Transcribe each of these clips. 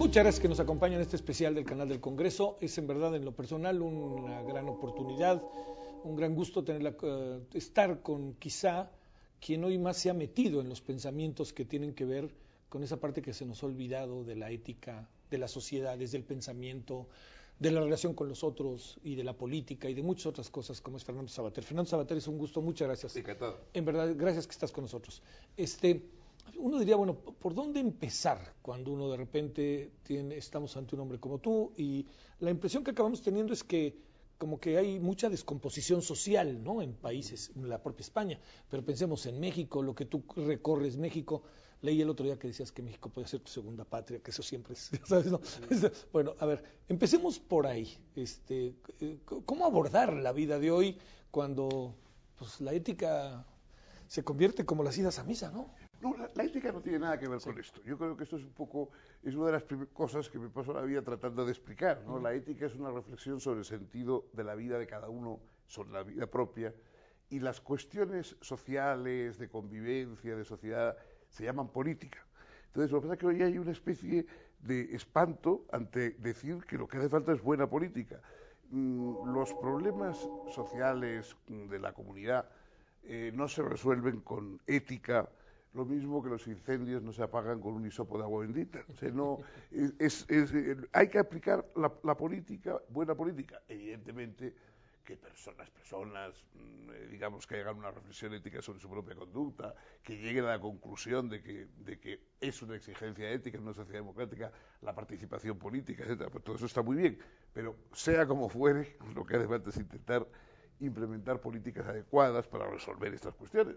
Muchas gracias que nos acompañan en este especial del canal del Congreso. Es en verdad en lo personal una gran oportunidad, un gran gusto estar con quizá quien hoy más se ha metido en los pensamientos que tienen que ver con esa parte que se nos ha olvidado de la ética, de las sociedades, del pensamiento, de la relación con los otros y de la política y de muchas otras cosas, como es Fernando Savater. Fernando Savater, es un gusto, muchas gracias. Encantado. En verdad, gracias que estás con nosotros. Uno diría, bueno, ¿por dónde empezar cuando uno de repente estamos ante un hombre como tú? Y la impresión que acabamos teniendo es que como que hay mucha descomposición social, ¿no? En países, en la propia España, pero pensemos en México, lo que tú recorres México. Leí el otro día que decías que México puede ser tu segunda patria, que eso siempre es, ¿sabes? ¿No? Bueno, a ver, empecemos por ahí. ¿Cómo abordar la vida de hoy cuando pues, la ética se convierte como las idas a misa, ¿no? No, la ética no tiene nada que ver con esto. Yo creo que esto es una de las cosas que me paso la vida tratando de explicar, ¿no? La ética es una reflexión sobre el sentido de la vida de cada uno, sobre la vida propia, y las cuestiones sociales, de convivencia, de sociedad, se llaman política. Entonces, lo que pasa es que hoy hay una especie de espanto ante decir que lo que hace falta es buena política. Los problemas sociales de la comunidad no se resuelven con ética. Lo mismo que los incendios no se apagan con un hisopo de agua bendita. O sea, no, hay que aplicar la política, buena política. Evidentemente que las personas, digamos, que hagan una reflexión ética sobre su propia conducta, que lleguen a la conclusión de que es una exigencia ética en una sociedad democrática la participación política, etcétera. Pues todo eso está muy bien, pero sea como fuere, lo que hace falta es intentar implementar políticas adecuadas para resolver estas cuestiones.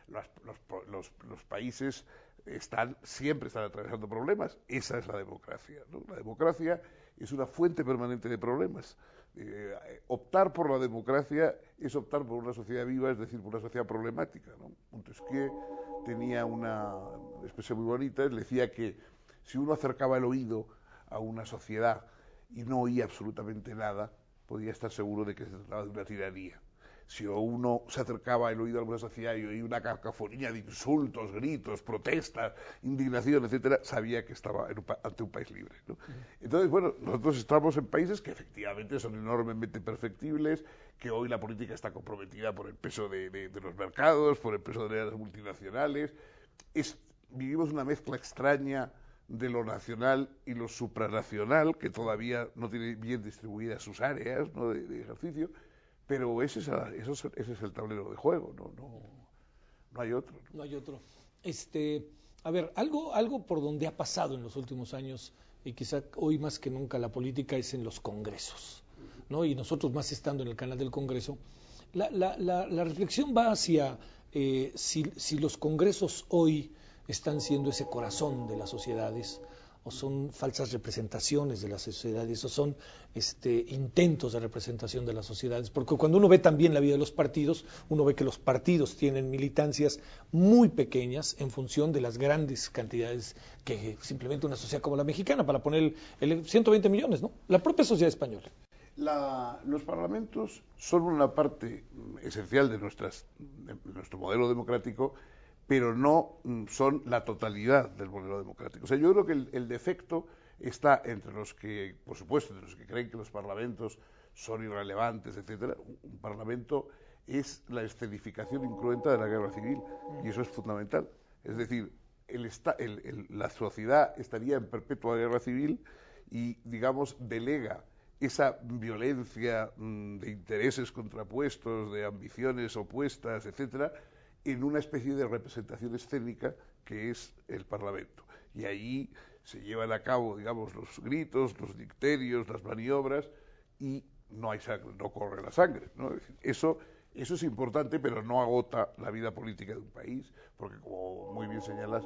Los países siempre están atravesando problemas. Esa es la democracia, ¿no? La democracia es una fuente permanente de problemas. Optar por la democracia es optar por una sociedad viva, es decir, por una sociedad problemática, ¿no? Montesquieu tenía una expresión muy bonita, él decía que si uno acercaba el oído a una sociedad y no oía absolutamente nada, podía estar seguro de que se trataba de una tiranía. Si uno se acercaba el oído a alguna sociedad y oía una cacofonía de insultos, gritos, protestas, indignación, etcétera, sabía que estaba ante un país libre, ¿no? Entonces, bueno, nosotros estamos en países que efectivamente son enormemente perfectibles, que hoy la política está comprometida por el peso de los mercados, por el peso de las multinacionales. Vivimos una mezcla extraña de lo nacional y lo supranacional, que todavía no tiene bien distribuidas sus áreas, ¿no?, de ejercicio. Pero ese es el tablero de juego, no hay otro. No hay otro. A ver, algo por donde ha pasado en los últimos años, y quizá hoy más que nunca la política, es en los congresos, ¿no? Y nosotros más estando en el canal del Congreso, la reflexión va hacia si los congresos hoy están siendo ese corazón de las sociedades, o son falsas representaciones de las sociedades, o son intentos de representación de las sociedades, porque cuando uno ve también la vida de los partidos, uno ve que los partidos tienen militancias muy pequeñas en función de las grandes cantidades que simplemente una sociedad como la mexicana, para poner el 120 millones, ¿no? La propia sociedad española. Los parlamentos son una parte esencial de nuestro modelo democrático, pero no son la totalidad del modelo democrático. O sea, yo creo que el defecto está entre los que, por supuesto, entre los que creen que los parlamentos son irrelevantes, etcétera. Un parlamento es la escenificación incruenta de la guerra civil, y eso es fundamental. Es decir, la sociedad estaría en perpetua guerra civil y, digamos, delega esa violencia de intereses contrapuestos, de ambiciones opuestas, etcétera, en una especie de representación escénica que es el Parlamento. Y allí se llevan a cabo, digamos, los gritos, los dicterios, las maniobras, y no hay sangre, no corre la sangre, ¿no? Es decir, eso es importante, pero no agota la vida política de un país, porque, como muy bien señalas,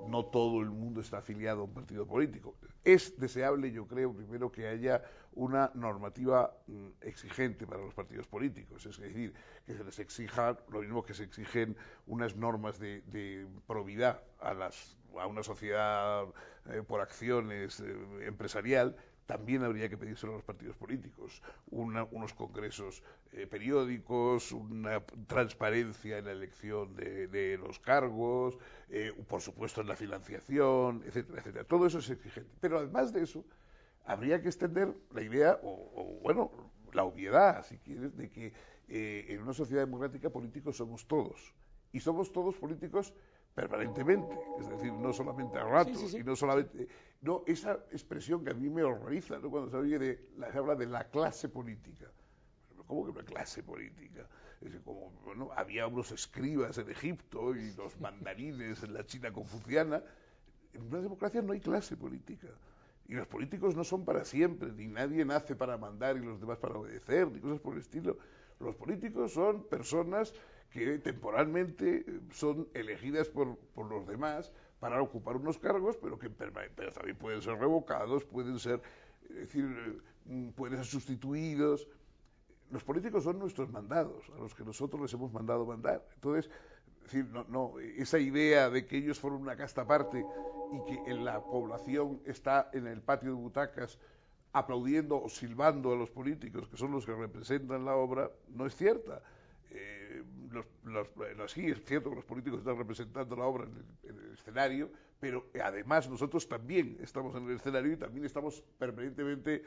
no todo el mundo está afiliado a un partido político. Es deseable, yo creo, primero, que haya una normativa exigente para los partidos políticos, es decir, que se les exija lo mismo que se exigen unas normas de probidad a una sociedad por acciones empresarial, también habría que pedírselo a los partidos políticos, unos congresos periódicos, una transparencia en la elección de los cargos, por supuesto en la financiación, etcétera, etcétera. Todo eso es exigente. Pero además de eso, habría que extender la idea, bueno, la obviedad, si quieres, de que en una sociedad democrática políticos somos todos. Y somos todos políticos permanentemente, es decir, no solamente a ratos, y no solamente... No, esa expresión que a mí me horroriza, ¿no? Cuando se habla de la clase política. ¿Cómo que una clase política? Es como, bueno, había unos escribas en Egipto y los mandarines en la China confuciana. En una democracia no hay clase política. Y los políticos no son para siempre, ni nadie nace para mandar y los demás para obedecer, ni cosas por el estilo. Los políticos son personas que temporalmente son elegidas por los demás para ocupar unos cargos, pero también pueden ser revocados, pueden ser sustituidos. Los políticos son nuestros mandados, a los que nosotros les hemos mandado mandar. Entonces, esa idea de que ellos fueron una casta aparte y que la población está en el patio de butacas aplaudiendo o silbando a los políticos, que son los que representan la obra, no es cierta. Sí, es cierto que los políticos están representando la obra en el escenario, pero además nosotros también estamos en el escenario y también estamos permanentemente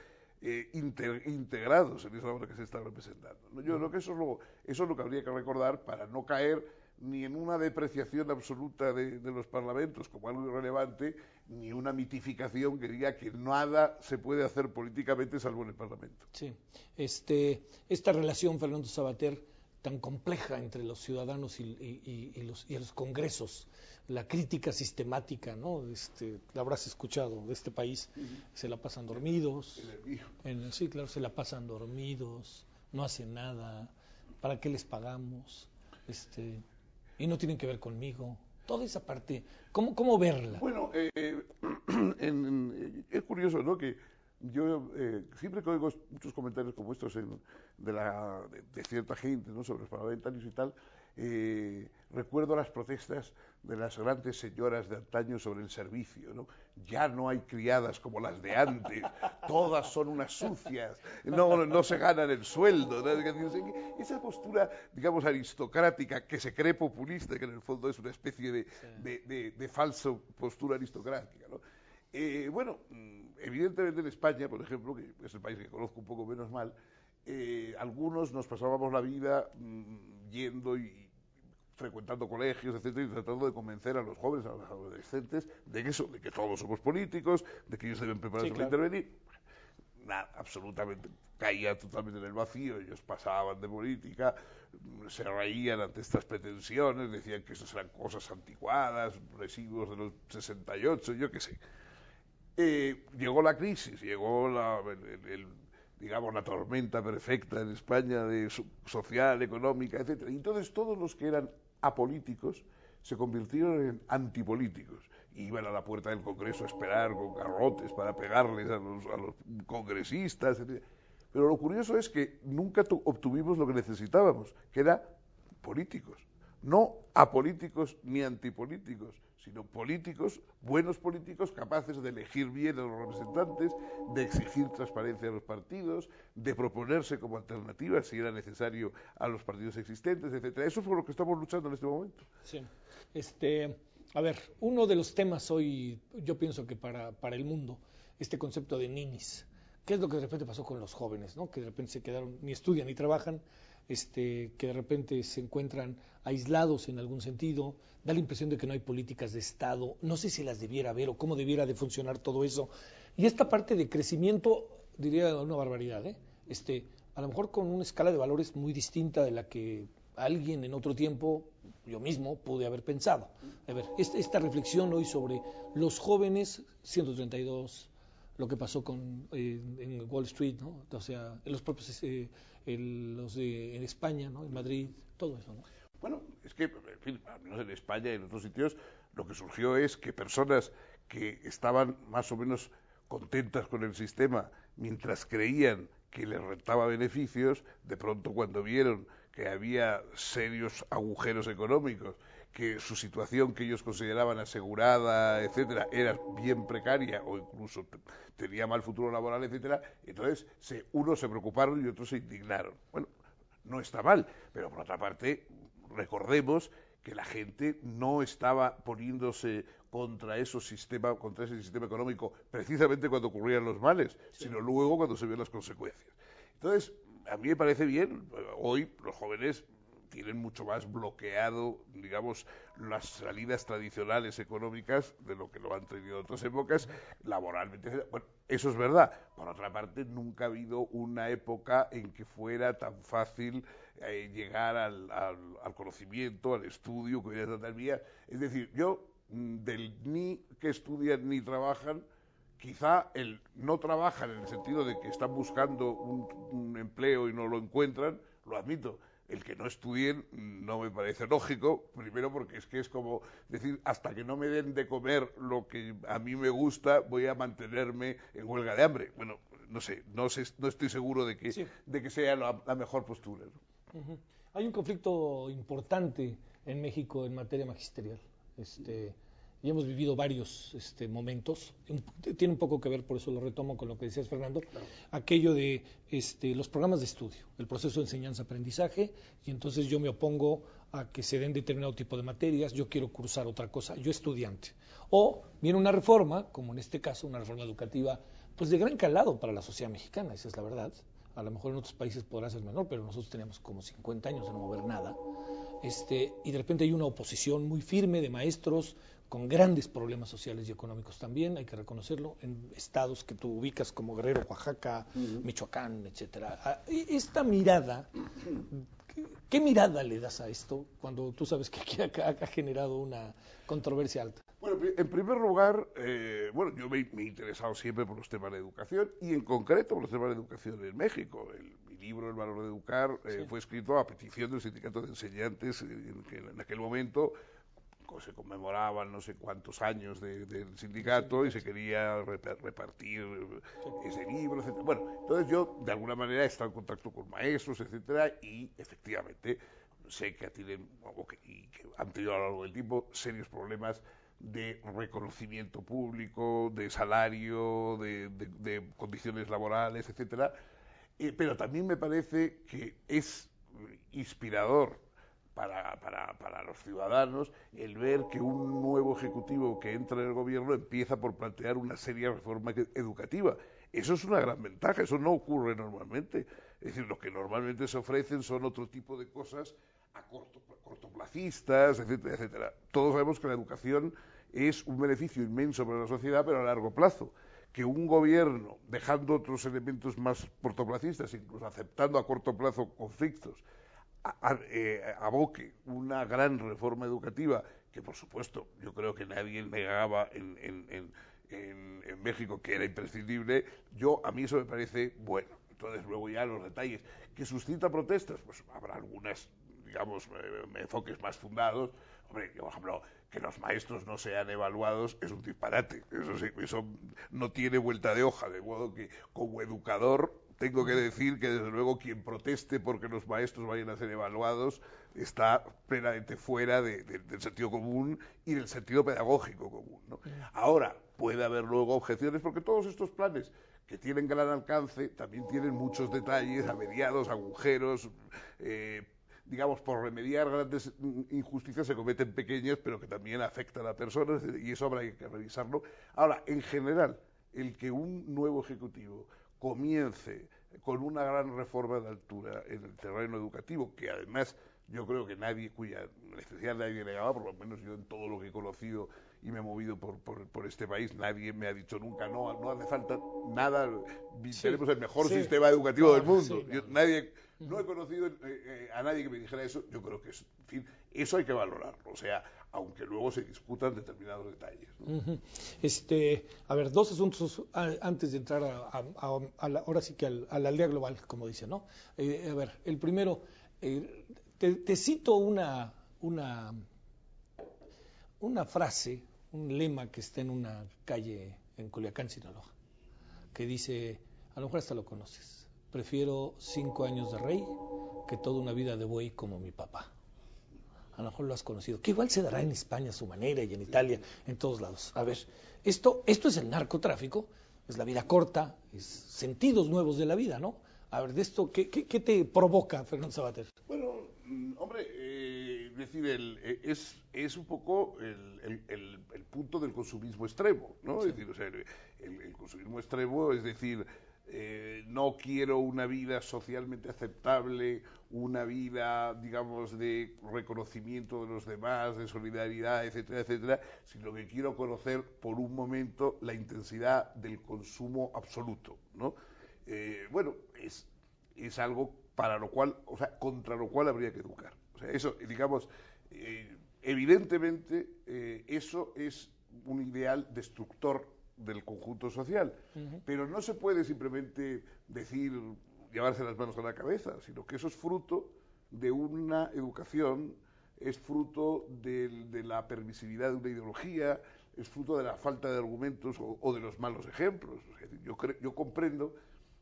integrados en esa obra que se está representando, ¿no? Yo creo que eso es lo que habría que recordar para no caer ni en una depreciación absoluta de los parlamentos como algo irrelevante, ni una mitificación que diga que nada se puede hacer políticamente salvo en el Parlamento. Sí, esta relación, Fernando Savater, tan compleja entre los ciudadanos y los congresos, la crítica sistemática, ¿no? La habrás escuchado, de este país, se la pasan dormidos, sí, claro, se la pasan dormidos, no hacen nada, ¿para qué les pagamos? Y no tienen que ver conmigo. Toda esa parte, ¿cómo verla? Bueno, es curioso, ¿no? Que yo siempre que oigo muchos comentarios como estos de cierta gente, ¿no? Sobre los parlamentarios y tal, recuerdo las protestas de las grandes señoras de antaño sobre el servicio, ¿no? Ya no hay criadas como las de antes, todas son unas sucias, no se ganan el sueldo, ¿no? Esa postura, digamos, aristocrática, que se cree populista, que en el fondo es una especie de falsa postura aristocrática, ¿no? Bueno, evidentemente en España, por ejemplo, que es el país que conozco un poco menos mal, algunos nos pasábamos la vida yendo y frecuentando colegios, etcétera, y tratando de convencer a los jóvenes, a los adolescentes, de que todos somos políticos, de que ellos deben prepararse para intervenir. Nada, absolutamente, caía totalmente en el vacío, ellos pasaban de política, se reían ante estas pretensiones, decían que esas eran cosas anticuadas, residuos de los 68, yo qué sé. Llegó la crisis, llegó digamos, la tormenta perfecta en España social, económica, etcétera. Y entonces todos los que eran apolíticos se convirtieron en antipolíticos. Iban a la puerta del Congreso a esperar con garrotes para pegarles a los congresistas, etcétera. Pero lo curioso es que nunca obtuvimos lo que necesitábamos, que era políticos. No apolíticos ni antipolíticos, sino políticos, buenos políticos, capaces de elegir bien a los representantes, de exigir transparencia a los partidos, de proponerse como alternativa, si era necesario, a los partidos existentes, etcétera. Eso es por lo que estamos luchando en este momento. Sí. A ver, uno de los temas hoy, yo pienso que para el mundo, este concepto de ninis. ¿Qué es lo que de repente pasó con los jóvenes, ¿no? Que de repente se quedaron, ni estudian ni trabajan, que de repente se encuentran aislados en algún sentido, da la impresión de que no hay políticas de Estado, no sé si las debiera haber o cómo debiera de funcionar todo eso. Y esta parte de crecimiento, diría una barbaridad, a lo mejor con una escala de valores muy distinta de la que alguien en otro tiempo, yo mismo, pude haber pensado. A ver, esta reflexión hoy sobre los jóvenes, 132, lo que pasó en Wall Street, ¿no? O sea, en los propios, en España, ¿no? En Madrid, todo eso, ¿no? Bueno, es que, en fin, al menos en España y en otros sitios, lo que surgió es que personas que estaban más o menos contentas con el sistema mientras creían que les rentaba beneficios, de pronto cuando vieron que había serios agujeros económicos, que su situación que ellos consideraban asegurada, etcétera, era bien precaria o incluso tenía mal futuro laboral, etcétera, entonces unos se preocuparon y otros se indignaron. Bueno, no está mal, pero por otra parte, recordemos que la gente no estaba poniéndose contra ese sistema económico precisamente cuando ocurrían los males, sino luego cuando se ven las consecuencias. Entonces, a mí me parece bien, hoy los jóvenes tienen mucho más bloqueado, digamos, las salidas tradicionales económicas de lo que lo han tenido en otras épocas, laboralmente. Bueno, eso es verdad. Por otra parte, nunca ha habido una época en que fuera tan fácil llegar al conocimiento, al estudio, que hubiera tantas vías. Es decir, yo, del ni que estudian ni trabajan, quizá el no trabajan en el sentido de que están buscando un empleo y no lo encuentran, lo admito. El que no estudien no me parece lógico, primero porque es como decir, hasta que no me den de comer lo que a mí me gusta, voy a mantenerme en huelga de hambre. Bueno, no sé, no estoy seguro de que, de que sea la mejor postura, ¿no? Uh-huh. Hay un conflicto importante en México en materia magisterial. Y hemos vivido varios momentos. Tiene un poco que ver, por eso lo retomo con lo que decías, Fernando, claro. Aquello de los programas de estudio, el proceso de enseñanza-aprendizaje, y entonces yo me opongo a que se den determinado tipo de materias, yo quiero cursar otra cosa, yo estudiante. O viene una reforma, como en este caso, una reforma educativa, pues de gran calado para la sociedad mexicana, esa es la verdad. A lo mejor en otros países podrá ser menor, pero nosotros teníamos como 50 años de no mover nada. Y de repente hay una oposición muy firme de maestros con grandes problemas sociales y económicos también, hay que reconocerlo, en estados que tú ubicas como Guerrero, Oaxaca, Michoacán, etcétera. Esta mirada, ¿qué mirada le das a esto cuando tú sabes que aquí ha generado una controversia alta? Bueno, en primer lugar, bueno, yo me he interesado siempre por los temas de educación y en concreto por los temas de educación en México. Mi libro, El valor de educar, fue escrito a petición del sindicato de enseñantes en aquel momento se conmemoraban no sé cuántos años del sindicato y se quería repartir ese libro, etc. Bueno, entonces yo de alguna manera he estado en contacto con maestros, etcétera, y efectivamente sé que tienen y que han tenido a lo largo del tiempo serios problemas de reconocimiento público, de salario, de condiciones laborales, etcétera. Pero también me parece que es inspirador para los ciudadanos el ver que un nuevo ejecutivo que entra en el gobierno empieza por plantear una seria reforma educativa. Eso es una gran ventaja, eso no ocurre normalmente. Es decir, lo que normalmente se ofrecen son otro tipo de cosas a cortoplacistas, etcétera, etcétera. Todos sabemos que la educación es un beneficio inmenso para la sociedad, pero a largo plazo. Que un gobierno, dejando otros elementos más cortoplacistas, incluso aceptando a corto plazo conflictos, aboque una gran reforma educativa, que por supuesto yo creo que nadie negaba en México que era imprescindible, a mí eso me parece bueno. Entonces luego ya los detalles, que suscita protestas, pues habrá algunas, digamos, enfoques más fundados. Hombre, por ejemplo, que los maestros no sean evaluados es un disparate, eso no tiene vuelta de hoja, de modo que como educador tengo que decir que desde luego quien proteste porque los maestros vayan a ser evaluados está plenamente fuera del sentido común y del sentido pedagógico común, ¿no? Ahora, puede haber luego objeciones porque todos estos planes que tienen gran alcance también tienen muchos detalles, averiados, agujeros, digamos, por remediar grandes injusticias se cometen pequeñas, pero que también afectan a personas y eso habrá que revisarlo. Ahora, en general, el que un nuevo ejecutivo comience con una gran reforma de altura en el terreno educativo, que además yo creo que cuya necesidad nadie negaba, por lo menos yo en todo lo que he conocido y me he movido por este país, nadie me ha dicho nunca, no hace falta nada, tenemos el mejor sistema educativo del mundo. No he conocido a nadie que me dijera eso, yo creo que en fin, eso hay que valorarlo, o sea, aunque luego se discutan determinados detalles, ¿no? A ver, dos asuntos antes de entrar ahora sí que a la aldea global, como dice, ¿no? A ver, el primero, te cito una frase, un lema que está en una calle en Culiacán, Sinaloa, que dice, a lo mejor hasta lo conoces, prefiero 5 años de rey que toda una vida de buey como mi papá. A lo mejor lo has conocido, que igual se dará en España a su manera y en Italia, en todos lados. A ver, esto es el narcotráfico, es la vida corta, es sentidos nuevos de la vida, ¿no? A ver, de esto, ¿qué te provoca, Fernando Savater? Bueno, hombre, es decir, es un poco el punto del consumismo extremo, ¿no? Sí. Es decir, o sea, el consumismo extremo, es decir, no quiero una vida socialmente aceptable, una vida, digamos, de reconocimiento de los demás, de solidaridad, etcétera, etcétera, sino que quiero conocer por un momento la intensidad del consumo absoluto, ¿no? Bueno, es algo para lo cual, o sea, contra lo cual habría que educar. O sea, eso, digamos, evidentemente, eso es un ideal destructor del conjunto social, pero no se puede simplemente decir, llevarse las manos a la cabeza, sino que eso es fruto de una educación, es fruto de la permisividad de una ideología, es fruto de la falta de argumentos o de los malos ejemplos. O sea, yo comprendo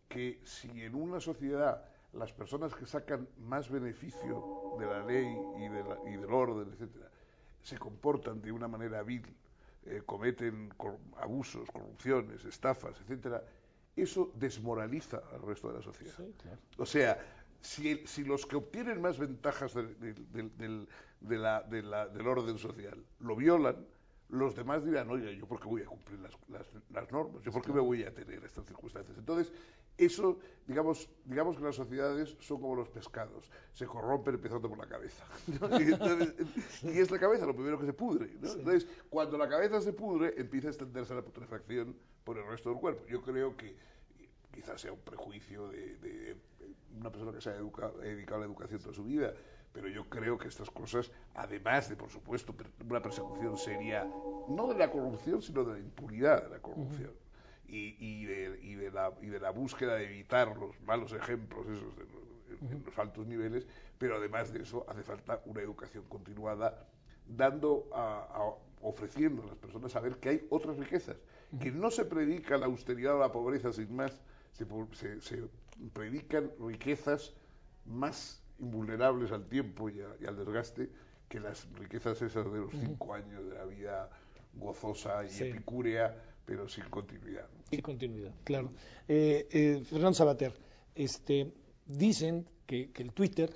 que si en una sociedad las personas que sacan más beneficio de la ley y del orden, etcétera, se comportan de una manera vil, cometen abusos, corrupciones, estafas, etcétera, eso desmoraliza al resto de la sociedad. Sí, claro. O sea, si los que obtienen más ventajas del orden social lo violan, los demás dirán, oye, ¿yo por qué voy a cumplir las normas? ¿Yo por qué me voy a tener estas circunstancias? Entonces, eso, digamos que las sociedades son como los pescados, se corrompen empezando por la cabeza. Y es la cabeza lo primero que se pudre, ¿no? Sí. Entonces, cuando la cabeza se pudre, empieza a extenderse la putrefacción por el resto del cuerpo. Yo creo que quizás sea un prejuicio de una persona que se ha dedicado a la educación toda su vida, pero yo creo que estas cosas, además de, por supuesto, una persecución seria, no de la corrupción, sino de la impunidad de la corrupción, y de la búsqueda de evitar los malos ejemplos esos en los altos niveles, pero además de eso hace falta una educación continuada, ofreciendo a las personas a ver que hay otras riquezas, que no se predica la austeridad o la pobreza sin más, se predican riquezas más invulnerables al tiempo y al desgaste que las riquezas esas de los 5 años de la vida gozosa y epicúrea, pero sin continuidad. Sin continuidad, claro. Fernando Savater, dicen que el Twitter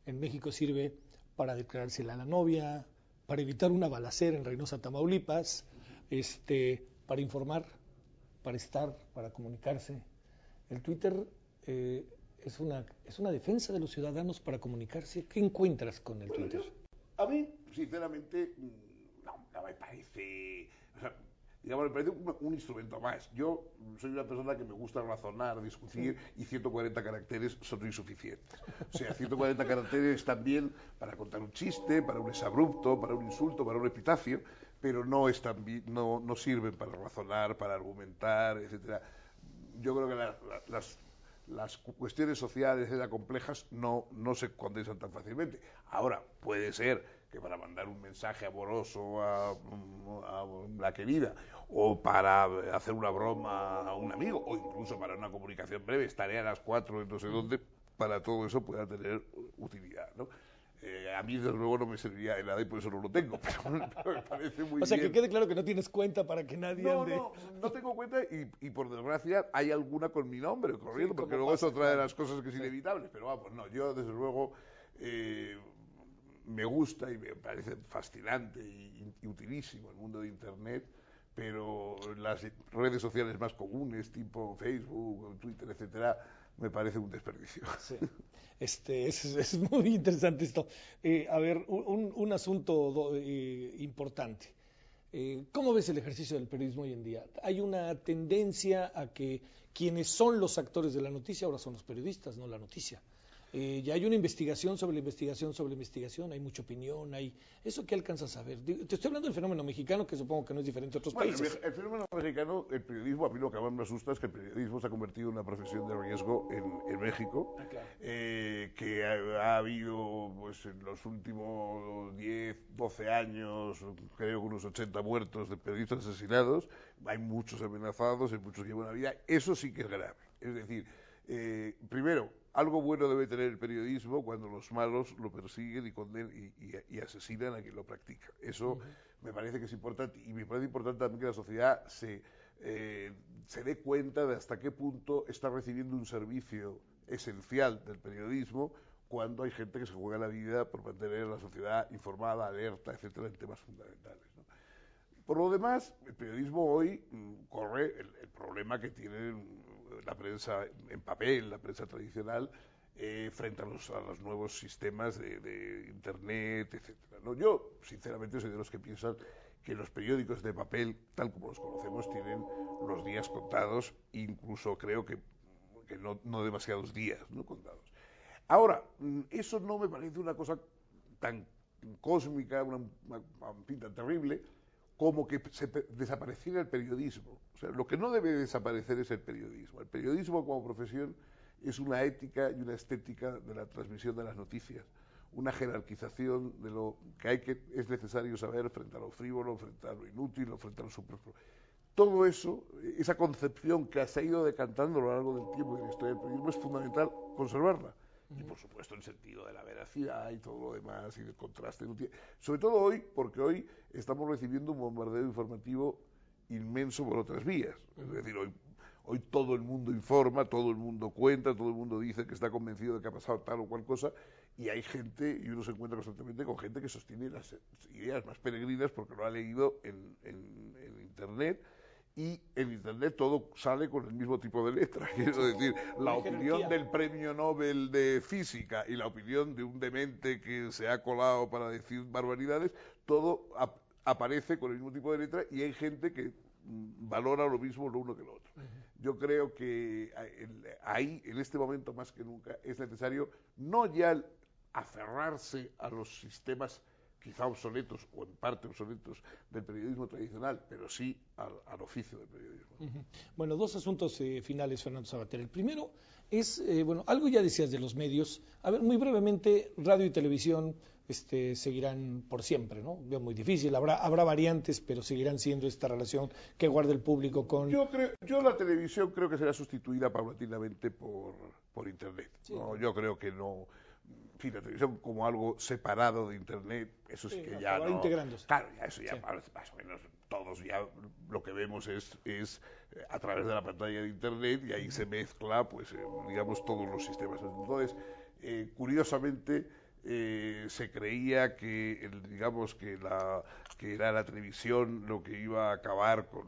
en México sirve para declarársela a la novia, para evitar una balacera en Reynosa, Tamaulipas, para informar, para comunicarse. El Twitter es una defensa de los ciudadanos para comunicarse. ¿Qué encuentras con el Twitter? A mí, sinceramente, no me parece... O sea, digamos, me parece un instrumento más. Yo soy una persona que me gusta razonar, discutir, y 140 caracteres son insuficientes. O sea, 140 caracteres están bien para contar un chiste, para un exabrupto, para un insulto, para un epitafio, pero no sirven para razonar, para argumentar, etcétera. Yo creo que las cuestiones sociales, etcétera, complejas, no se condensan tan fácilmente. Ahora, puede ser que para mandar un mensaje amoroso a la querida, o para hacer una broma a un amigo, o incluso para una comunicación breve, estaré a las 4 en no sé dónde, para todo eso pueda tener utilidad, ¿no? A mí, desde luego, no me serviría de nada y por eso no lo tengo, pero me parece muy bien. O sea, que quede claro que no tienes cuenta para que nadie ande... No tengo cuenta y por desgracia hay alguna con mi nombre corriendo, porque luego es otra de las cosas que es inevitable, pero vamos, no, yo desde luego me gusta y me parece fascinante y utilísimo el mundo de Internet, pero las redes sociales más comunes, tipo Facebook, Twitter, etcétera, me parece un desperdicio. Sí. Es muy interesante esto. A ver, un asunto importante. ¿Cómo ves el ejercicio del periodismo hoy en día? Hay una tendencia a que quienes son los actores de la noticia ahora son los periodistas, no la noticia. Ya hay una investigación sobre la investigación sobre la investigación, hay mucha opinión, hay... ¿Eso qué alcanzas a ver? Te estoy hablando del fenómeno mexicano, que supongo que no es diferente a otros países. El fenómeno mexicano, el periodismo, a mí lo que más me asusta es que el periodismo se ha convertido en una profesión de riesgo en México, claro. Que ha habido, pues, en los últimos 10, 12 años, creo que unos 80 muertos de periodistas asesinados, hay muchos amenazados, hay muchos que llevan la vida, eso sí que es grave. Es decir, Primero, algo bueno debe tener el periodismo cuando los malos lo persiguen y condenan y asesinan a quien lo practica. Eso me parece que es importante, y me parece importante también que la sociedad se dé cuenta de hasta qué punto está recibiendo un servicio esencial del periodismo cuando hay gente que se juega la vida por mantener a la sociedad informada, alerta, etcétera, en temas fundamentales, ¿no? Por lo demás, el periodismo hoy corre el problema que tiene la prensa en papel, la prensa tradicional, frente a los nuevos sistemas de Internet, etcétera, ¿no? Yo, sinceramente, soy de los que piensan que los periódicos de papel, tal como los conocemos, tienen los días contados, incluso creo que no demasiados días, ¿no?, contados. Ahora, eso no me parece una cosa tan cósmica, una pinta terrible, como que desapareciera el periodismo. O sea, lo que no debe desaparecer es el periodismo. El periodismo como profesión es una ética y una estética de la transmisión de las noticias, una jerarquización de lo que es necesario saber frente a lo frívolo, frente a lo inútil o frente a lo superfluo. Todo eso, esa concepción que se ha ido decantando a lo largo del tiempo de la historia del periodismo, es fundamental conservarla. Y por supuesto el sentido de la veracidad y todo lo demás y del contraste. Sobre todo hoy, porque hoy estamos recibiendo un bombardeo informativo inmenso por otras vías. Es decir, hoy todo el mundo informa, todo el mundo cuenta, todo el mundo dice que está convencido de que ha pasado tal o cual cosa, y hay gente, y uno se encuentra constantemente con gente que sostiene las ideas más peregrinas porque lo ha leído en Internet. Y en Internet todo sale con el mismo tipo de letra. Quiero decir, la opinión del premio Nobel de Física y la opinión de un demente que se ha colado para decir barbaridades, todo aparece con el mismo tipo de letra, y hay gente que valora lo mismo lo uno que lo otro. Yo creo que ahí, en este momento más que nunca, es necesario no ya aferrarse a los sistemas quizá obsoletos o en parte obsoletos del periodismo tradicional, pero sí al oficio del periodismo. Bueno, dos asuntos finales, Fernando Savater. El primero es, bueno, algo ya decías de los medios. A ver, muy brevemente, radio y televisión seguirán por siempre, ¿no? Veo muy difícil, habrá variantes, pero seguirán siendo esta relación que guarda el público con... Yo la televisión creo que será sustituida paulatinamente por Internet. Sí. ¿No? Yo creo que no... En fin, la televisión como algo separado de Internet, eso sí que ya no... integrándose. Claro, ya eso ya más o menos todos ya lo que vemos es a través de la pantalla de Internet, y ahí se mezcla, pues, digamos, todos los sistemas. Entonces, curiosamente, se creía que, digamos, que era la televisión lo que iba a acabar con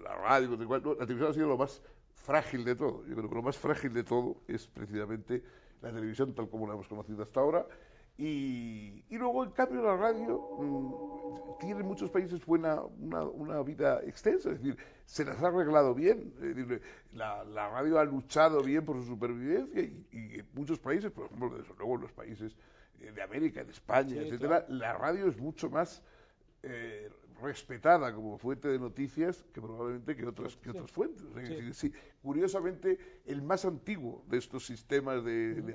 la radio, con la televisión ha sido lo más frágil de todo. Yo creo que lo más frágil de todo es precisamente la televisión tal como la hemos conocido hasta ahora, y luego en cambio la radio tiene en muchos países una vida extensa, es decir, se las ha arreglado bien, es decir, la radio ha luchado bien por su supervivencia, y en muchos países, por ejemplo, desde luego en los países de América, de España, etcétera, claro, la radio es mucho más respetada como fuente de noticias que probablemente que otras fuentes. Es decir, sí, curiosamente, el más antiguo de estos sistemas de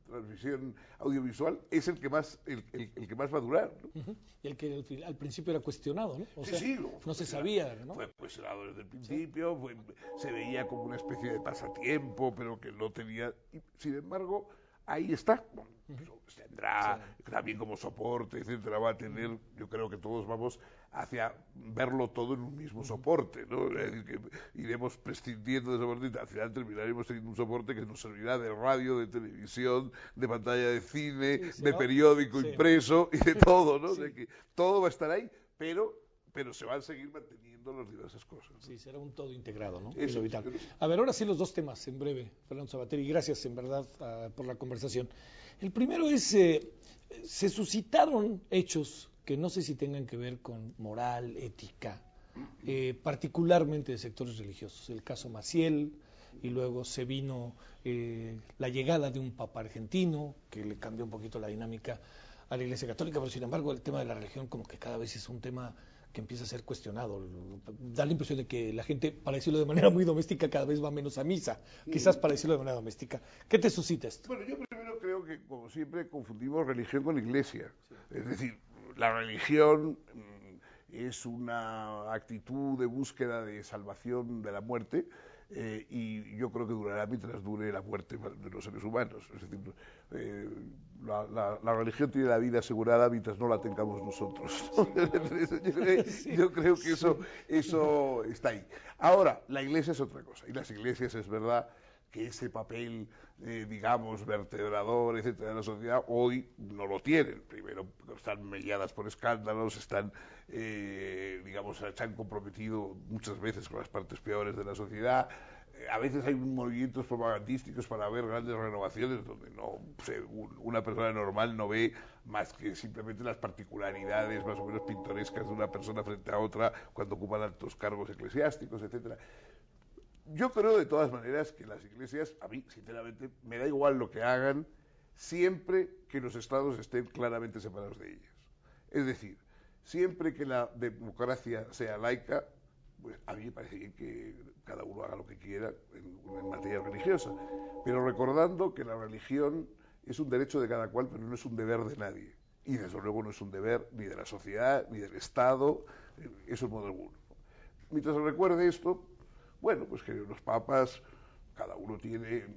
transmisión audiovisual es el que más va a durar, ¿no? Y el que al principio era cuestionado, ¿no? O sea, no se sabía, ¿no? Fue cuestionado desde el principio, se veía como una especie de pasatiempo, pero que no tenía... Y, sin embargo, ahí está. Bueno, tendrá también como soporte, etcétera, va a tener, yo creo que todos vamos hacia verlo todo en un mismo soporte, ¿no? Es decir, que iremos prescindiendo de soporte, al final terminaremos teniendo un soporte que nos servirá de radio, de televisión, de pantalla de cine, de periódico impreso y de todo, ¿no? De que todo va a estar ahí, pero se van a seguir manteniendo las diversas cosas, ¿no? Sí, será un todo integrado, ¿no? Eso, lo vital. A ver, ahora sí los dos temas, en breve, Fernando Savater, y gracias en verdad por la conversación. El primero es, se suscitaron hechos que no sé si tengan que ver con moral, ética, particularmente de sectores religiosos. El caso Maciel, y luego se vino la llegada de un papa argentino, que le cambió un poquito la dinámica a la Iglesia Católica, pero sin embargo el tema de la religión como que cada vez es un tema que empieza a ser cuestionado. Da la impresión de que la gente, para decirlo de manera muy doméstica, cada vez va menos a misa, quizás para decirlo de manera doméstica. ¿Qué te suscita esto? Bueno, yo primero creo que, como siempre, confundimos religión con iglesia. Es decir, la religión es una actitud de búsqueda de salvación de la muerte, y yo creo que durará mientras dure la muerte de los seres humanos. Es decir, la religión tiene la vida asegurada mientras no la tengamos nosotros, ¿no? Yo creo que eso está ahí. Ahora, la Iglesia es otra cosa, y las iglesias es verdad que ese papel, digamos, vertebrador, etcétera, de la sociedad, hoy no lo tienen. Primero, están mediadas por escándalos, digamos, se han comprometido muchas veces con las partes peores de la sociedad. A veces hay movimientos propagandísticos para ver grandes renovaciones donde una persona normal no ve más que simplemente las particularidades más o menos pintorescas de una persona frente a otra cuando ocupan altos cargos eclesiásticos, etcétera. Yo creo de todas maneras que las iglesias, a mí sinceramente me da igual lo que hagan, siempre que los estados estén claramente separados de ellas. Es decir, siempre que la democracia sea laica, pues a mí me parece bien que cada uno haga lo que quiera en materia religiosa, pero recordando que la religión es un derecho de cada cual, pero no es un deber de nadie. Y desde luego no es un deber ni de la sociedad, ni del Estado, eso en modo alguno. Mientras se recuerde esto, bueno, pues que los papas, cada uno tiene,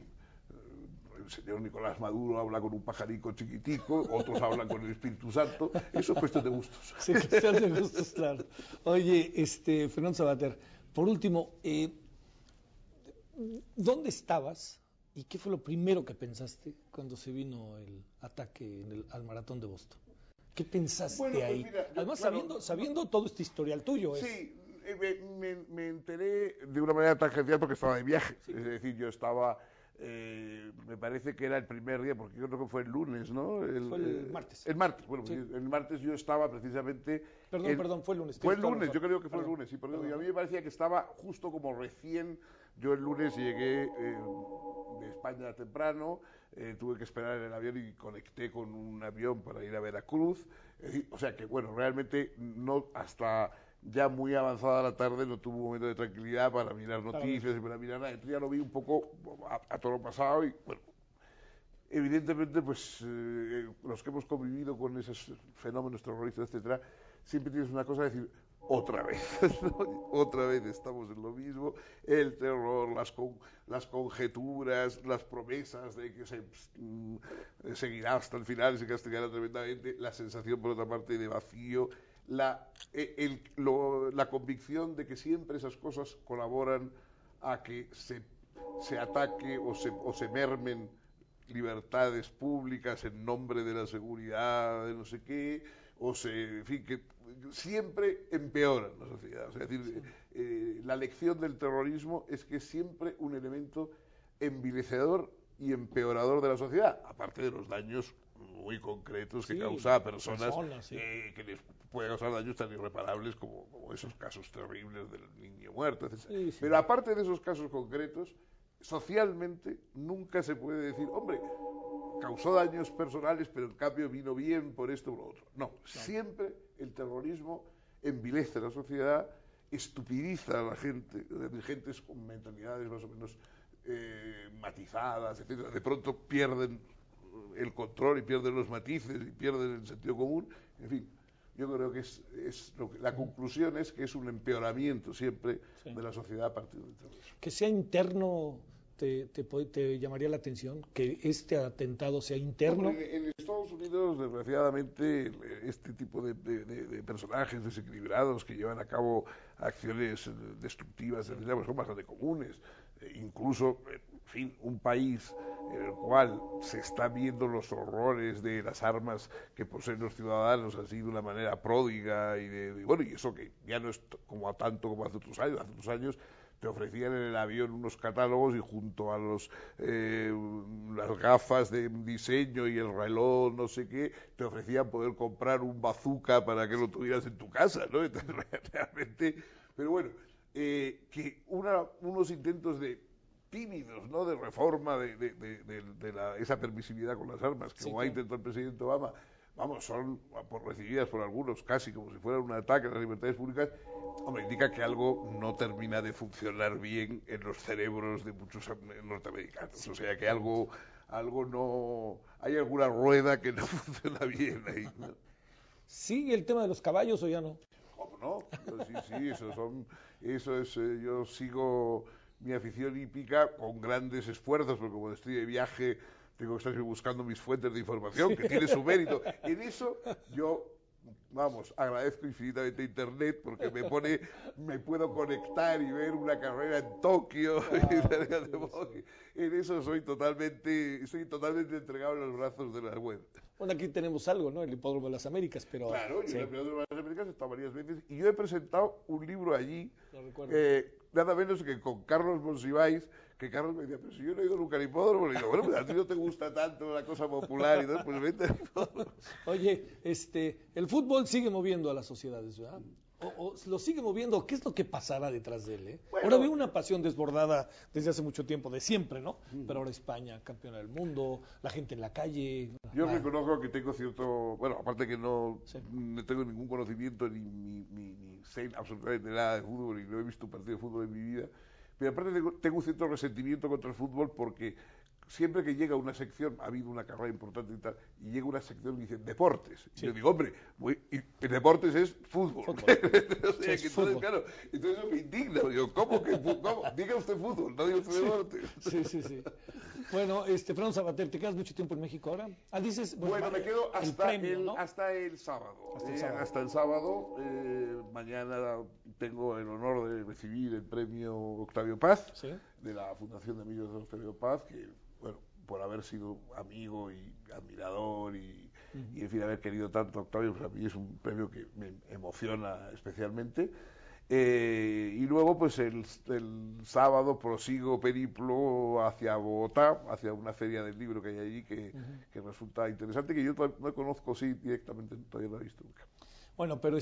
el señor Nicolás Maduro habla con un pajarico chiquitico, otros hablan con el Espíritu Santo, eso es cuestión de gustos. Sí, cuestión de gustos, claro. Oye, Fernando Savater, por último, ¿dónde estabas y qué fue lo primero que pensaste cuando se vino el ataque al maratón de Boston? ¿Qué pensaste ahí? Mira, además, claro, sabiendo todo este historial tuyo. Sí, me enteré de una manera tangencial porque estaba de viaje. Sí. Es decir, yo estaba, me parece que era el primer día, porque yo creo que fue el lunes, ¿no? Fue el martes. El martes, bueno, sí. El martes yo estaba precisamente... Perdón, fue el lunes. Fue el lunes, yo creo que fue el lunes, sí, perdón. Y a mí me parecía que estaba justo como recién, yo el lunes llegué de España temprano, tuve que esperar en el avión y conecté con un avión para ir a Veracruz, o sea que, bueno, realmente no hasta... ya muy avanzada la tarde no tuvo un momento de tranquilidad para mirar noticias y para mirar nada. Entonces ya lo vi un poco a todo lo pasado y, bueno, evidentemente, pues los que hemos convivido con esos fenómenos terroristas, etcétera, siempre tienes una cosa de decir, otra vez, ¿no? Otra vez estamos en lo mismo, el terror, las conjeturas, las promesas de que se seguirá hasta el final y se castigará tremendamente, la sensación, por otra parte, de vacío, la convicción de que siempre esas cosas colaboran a que se ataque o se mermen libertades públicas en nombre de la seguridad, de no sé qué, en fin, que siempre empeoran la sociedad. O sea, es decir, la lección del terrorismo es que es siempre un elemento envilecedor y empeorador de la sociedad, aparte de los daños muy concretos que causa a personas que les puede causar daños tan irreparables como esos casos terribles del niño muerto, etc. Sí. Pero aparte de esos casos concretos, socialmente nunca se puede decir, hombre, causó daños personales, pero en cambio vino bien por esto o lo otro. No, siempre el terrorismo envilece a la sociedad, estupidiza a la gente, gentes con mentalidades más o menos matizadas, etcétera. De pronto pierden el control y pierden los matices y pierden el sentido común. En fin, yo creo que la conclusión es que es un empeoramiento siempre de la sociedad a partir del terrorismo. Que sea interno. ¿Te llamaría la atención que este atentado sea interno? En Estados Unidos, desgraciadamente, este tipo de personajes desequilibrados que llevan a cabo acciones destructivas, etcétera, pues son bastante comunes. Incluso, en fin, un país en el cual se están viendo los horrores de las armas que poseen los ciudadanos así de una manera pródiga y eso que ya no es tanto como hace otros años. Hace otros años te ofrecían en el avión unos catálogos y junto a las gafas de diseño y el reloj, no sé qué, te ofrecían poder comprar un bazooka para que lo tuvieras en tu casa, ¿no? Entonces, realmente, pero bueno, que unos intentos tímidos, ¿no?, de reforma de esa permisividad con las armas, que como ha intentado el presidente Obama, vamos, son recibidas por algunos casi como si fueran un ataque a las libertades públicas. Hombre, indica que algo no termina de funcionar bien en los cerebros de muchos norteamericanos. O sea, que algo no... Hay alguna rueda que no funciona bien ahí, ¿no? ¿Sigue el tema de los caballos o ya no? ¿Cómo no? Sí, yo sigo mi afición hípica con grandes esfuerzos, porque como estoy de viaje tengo que estar buscando mis fuentes de información, que tiene su mérito. En eso yo, vamos, agradezco infinitamente a Internet porque me puedo conectar y ver una carrera en Tokio. En eso estoy totalmente entregado en los brazos de la web. Bueno, aquí tenemos algo, ¿no? El Hipódromo de las Américas, pero... Claro, yo sí. en el Hipódromo de las Américas he estado varias veces y yo he presentado un libro allí, recuerdo. nada menos que con Carlos Monsiváis, que Carlos me decía, pero si yo no he ido nunca al hipódromo, le digo, bueno, pues a ti no te gusta tanto la cosa popular y todo, pues vente al hipódromo. Oye, el fútbol sigue moviendo a las sociedades, ¿verdad? O lo sigue moviendo, ¿qué es lo que pasará detrás de él? Bueno, ahora veo una pasión desbordada desde hace mucho tiempo, de siempre, ¿no? Pero ahora España, campeona del mundo, la gente en la calle. Yo reconozco que tengo cierto, bueno, aparte que no tengo ningún conocimiento ni sé absolutamente nada de fútbol y no he visto un partido de fútbol en mi vida, pero aparte tengo un cierto resentimiento contra el fútbol porque siempre que llega una sección, ha habido una carrera importante y tal, y llega una sección y dice deportes. Y yo digo, hombre, y deportes es fútbol. O sea, entonces, fútbol. claro, entonces eso me indigna. Digo, ¿cómo? Diga usted fútbol, no diga usted deporte. Sí. Bueno, Fernando Savater, ¿te quedas mucho tiempo en México ahora? Dices, Bueno, me quedo hasta el sábado. Hasta el sábado. Mañana tengo el honor de recibir el premio Octavio Paz, de la Fundación de Amigos de Octavio Paz, que, bueno, por haber sido amigo y admirador y en fin, haber querido tanto a Octavio, pues a mí es un premio que me emociona especialmente. Y luego, pues el sábado prosigo periplo hacia Bogotá, hacia una feria del libro que hay allí que resulta interesante, que yo no conozco directamente, todavía no he visto nunca. Bueno, pero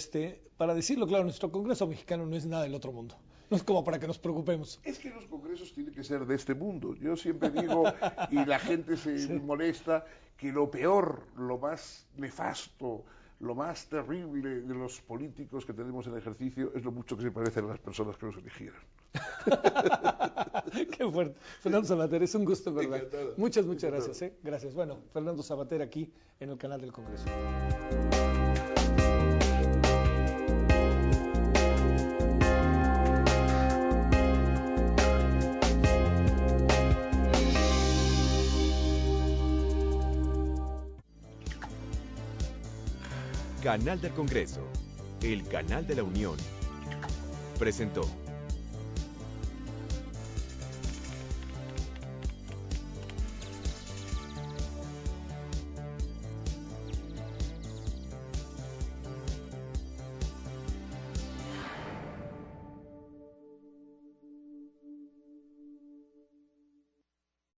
para decirlo claro, nuestro Congreso mexicano no es nada del otro mundo. No es como para que nos preocupemos. Es que los congresos tienen que ser de este mundo. Yo siempre digo, y la gente se molesta, que lo peor, lo más nefasto, lo más terrible de los políticos que tenemos en ejercicio es lo mucho que se parecen a las personas que los eligieron. Qué fuerte. Fernando Savater, es un gusto, ¿verdad? Encantado. Muchas gracias. Gracias. Bueno, Fernando Savater aquí en el canal del Congreso. Canal del Congreso, el canal de la Unión. Presentó.